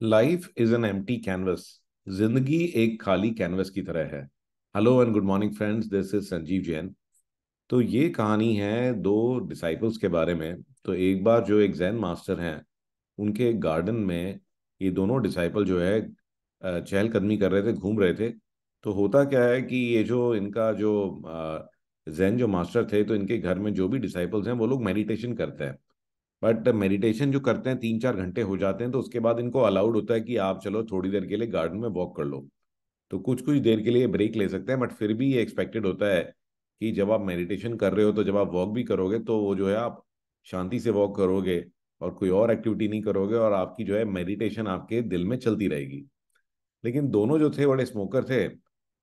Life is an empty canvas. जिंदगी एक खाली कैनवस की तरह है। Hello and good morning friends, this is Sanjeev Jain. तो ये कहानी है दो डिसाइपल्स के बारे में। तो एक बार जो एक जैन मास्टर हैं, उनके गार्डन में ये दोनों डिसाइपल जो है चहलकदमी कर रहे थे, घूम रहे थे। तो होता क्या है कि ये जो इनका जो जैन जो मास्टर थे, तो इनके घर में जो भी डिसाइपल्स हैं वो लोग मेडिटेशन करते हैं। बट मेडिटेशन जो करते हैं 3-4 घंटे हो जाते हैं, तो उसके बाद इनको अलाउड होता है कि आप चलो थोड़ी देर के लिए गार्डन में वॉक कर लो। तो कुछ कुछ देर के लिए ब्रेक ले सकते हैं, बट फिर भी ये एक्सपेक्टेड होता है कि जब आप मेडिटेशन कर रहे हो तो जब आप वॉक भी करोगे तो वो जो है आप शांति से वॉक करोगे और कोई और एक्टिविटी नहीं करोगे, और आपकी जो है मेडिटेशन आपके दिल में चलती रहेगी। लेकिन दोनों जो थे बड़े स्मोकर थे,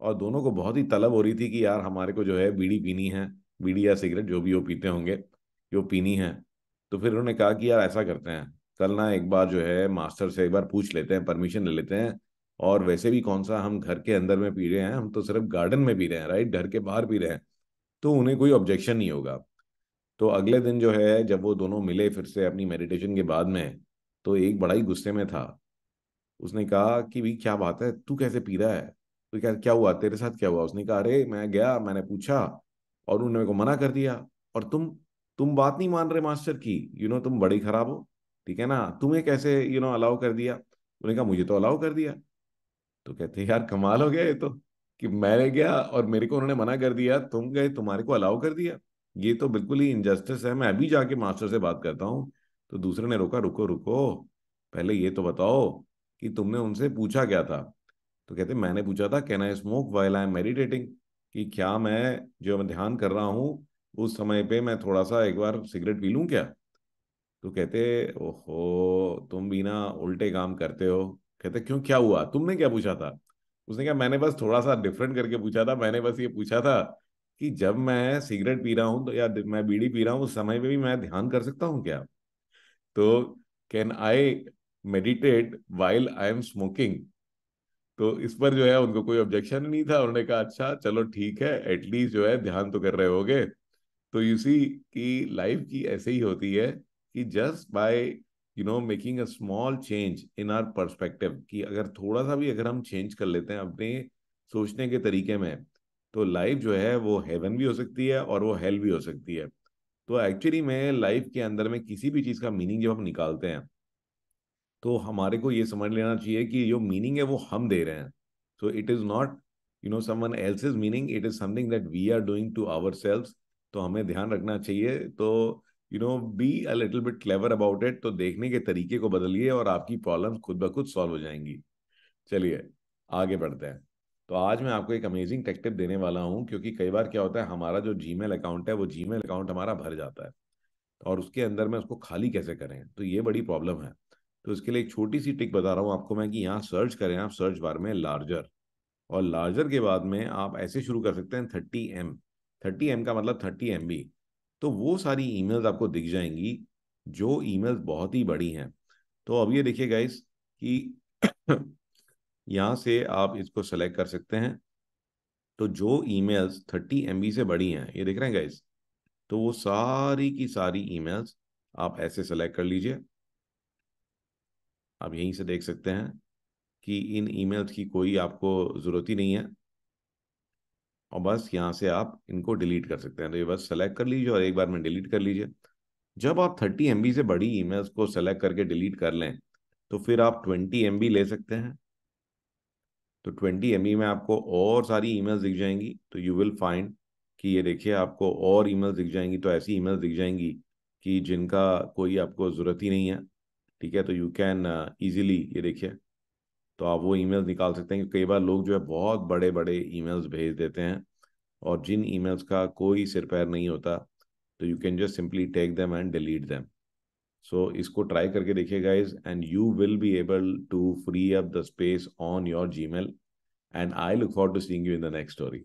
और दोनों को बहुत ही तलब हो रही थी कि यार हमारे को जो है बीड़ी पीनी है, बीड़ी या सिगरेट जो भी वो पीते होंगे, जो पीनी है। तो फिर उन्होंने कहा कि यार ऐसा करते हैं, कल ना एक बार जो है मास्टर से एक बार पूछ लेते हैं, परमिशन ले लेते हैं। और वैसे भी कौन सा हम घर के अंदर में पी रहे हैं, हम तो सिर्फ गार्डन में पी रहे हैं, राइट, घर के बाहर पी रहे हैं। तो उन्हें कोई ऑब्जेक्शन नहीं होगा। तो अगले दिन जो है जब वो दोनों मिले फिर से अपनी मेडिटेशन के बाद में, तो एक बड़ा ही गुस्से में था। उसने कहा कि भाई क्या बात है, तू कैसे पी रहा है, तो क्या क्या हुआ तेरे साथ, क्या हुआ। उसने कहा अरे मैं गया, मैंने पूछा और उन्होंने मेरे को मना कर दिया। और तुम बात नहीं मान रहे मास्टर की, तुम बड़े ही खराब हो, ठीक है ना, तुम्हें कैसे अलाउ कर दिया। उन्होंने कहा मुझे तो अलाउ कर दिया। तो कहते यार कमाल हो गया ये तो, कि मैंने गया और मेरे को उन्होंने मना कर दिया, तुम गए तुम्हारे को अलाउ कर दिया। ये तो बिल्कुल ही इनजस्टिस है, मैं अभी जाके मास्टर से बात करता हूँ। तो दूसरे ने रोका, रुको रुको, पहले ये तो बताओ कि तुमने उनसे पूछा क्या था। तो कहते मैंने पूछा था can I smoke while I am meditating, कि क्या मैं ध्यान कर रहा हूँ उस समय पे मैं थोड़ा सा एक बार सिगरेट पी लूं क्या। तो कहते ओहो तुम भी ना उल्टे काम करते हो। कहते क्यों, क्या हुआ, तुमने क्या पूछा था। उसने कहा मैंने बस थोड़ा सा डिफरेंट करके पूछा था, मैंने बस ये पूछा था कि जब मैं सिगरेट पी रहा हूँ तो या मैं बीड़ी पी रहा हूँ उस समय पे भी मैं ध्यान कर सकता हूँ क्या। तो can I meditate while I am smoking. तो इस पर जो है उनको कोई ऑब्जेक्शन नहीं था, उन्होंने कहा अच्छा चलो ठीक है, एटलीस्ट जो है ध्यान तो कर रहे होगे। तो यू सी कि लाइफ की ऐसे ही होती है कि just by making a small change in our perspective, कि अगर थोड़ा सा भी अगर हम चेंज कर लेते हैं अपने सोचने के तरीके में, तो लाइफ जो है वो हेवन भी हो सकती है और वो हेल भी हो सकती है। तो एक्चुअली में लाइफ के अंदर में किसी भी चीज़ का मीनिंग जब हम निकालते हैं, तो हमारे को ये समझ लेना चाहिए कि जो मीनिंग है वो हम दे रहे हैं। So it is not someone else's meaning, it is something that we are doing to ourselves. तो हमें ध्यान रखना चाहिए। तो be a little bit clever about it, तो देखने के तरीके को बदलिए और आपकी प्रॉब्लम्स खुद ब खुद सॉल्व हो जाएंगी। चलिए आगे बढ़ते हैं। तो आज मैं आपको एक अमेजिंग टेक टिप देने वाला हूं, क्योंकि कई बार क्या होता है हमारा जो जीमेल अकाउंट है वो जीमेल अकाउंट हमारा भर जाता है, और उसके अंदर में उसको खाली कैसे करें, तो ये बड़ी प्रॉब्लम है। तो इसके लिए एक छोटी सी ट्रिक बता रहा हूँ आपको मैं, कि यहाँ सर्च करें आप सर्च बार में लार्जर, और लार्जर के बाद में आप ऐसे शुरू कर सकते हैं 30M। 30M का मतलब 30 MB। तो वो सारी ईमेल्स आपको दिख जाएंगी जो ईमेल्स बहुत ही बड़ी हैं। तो अब ये देखिए गाइस कि यहाँ से आप इसको सेलेक्ट कर सकते हैं। तो जो ईमेल्स 30 MB से बड़ी हैं, ये देख रहे हैं गाइस, तो वो सारी की सारी ईमेल्स आप ऐसे सेलेक्ट कर लीजिए। आप यहीं से देख सकते हैं कि इन ईमेल्स की कोई आपको ज़रूरत ही नहीं है, और बस यहाँ से आप इनको डिलीट कर सकते हैं। तो ये बस सेलेक्ट कर लीजिए और एक बार में डिलीट कर लीजिए। जब आप 30 MB से बड़ी ईमेल्स को सेलेक्ट करके डिलीट कर लें, तो फिर आप 20 MB ले सकते हैं। तो 20 MB में आपको और सारी ईमेल्स दिख जाएंगी। तो यू विल फाइंड कि ये देखिए आपको और ईमेल्स दिख जाएंगी, तो ऐसी ईमेल्स दिख जाएंगी कि जिनका कोई आपको ज़रूरत ही नहीं है। ठीक है, तो यू कैन इजीली, ये देखिए, तो आप वो ईमेल्स निकाल सकते हैं। कि कई बार लोग जो है बहुत बड़े बड़े ईमेल्स भेज देते हैं, और जिन ईमेल्स का कोई सिर पैर नहीं होता, तो you can just simply take them and delete them. So इसको ट्राई करके देखिए guys, and you will be able to free up the space on your Gmail. And I look forward to seeing you in the next story.